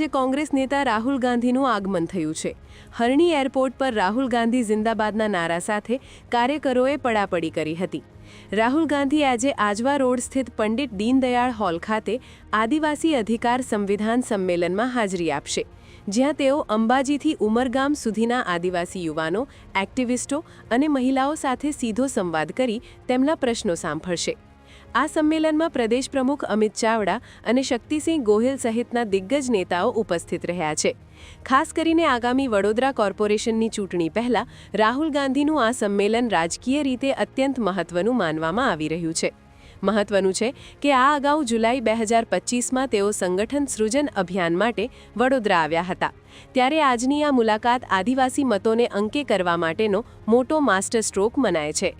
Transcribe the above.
આજે કોંગ્રેસ નેતા રાહુલ ગાંધીનું આગમન થયું છે। હરણી એરપોર્ટ પર રાહુલ ગાંધી જિંદાબાદના નારા સાથે કાર્યકરોએ પડાપડી કરી હતી। રાહુલ ગાંધી આજે આજવા રોડ સ્થિત પંડિત દીનદયાળ હોલ ખાતે આદિવાસી અધિકાર સંવિધાન સંમેલનમાં હાજરી આપશે, જ્યાં તેઓ અંબાજીથી ઉમરગામ સુધીના આદિવાસી યુવાનો, એક્ટિવિસ્ટો અને મહિલાઓ સાથે સીધો સંવાદ કરી તેમના પ્રશ્નો સાંભળશે। આ સંમેલનમાં પ્રદેશ પ્રમુખ અમિત ચાવડા અને શક્તિસિંહ ગોહિલ સહિતના દિગ્ગજ નેતાઓ ઉપસ્થિત રહ્યા છે। ખાસ કરીને આગામી વડોદરા કોર્પોરેશનની ચૂંટણી પહેલા રાહુલ ગાંધીનું આ સંમેલન રાજકીય રીતે અત્યંત મહત્વનું માનવામાં આવી રહ્યું છે। મહત્વનું છે કે આ અગાઉ જુલાઈ 2025માં તેઓ સંગઠન સૃજન અભિયાન માટે વડોદરા આવ્યા હતા, ત્યારે આજની આ મુલાકાત આદિવાસી મતોને અંકે કરવા માટેનો મોટો માસ્ટર સ્ટ્રોક મનાય છે।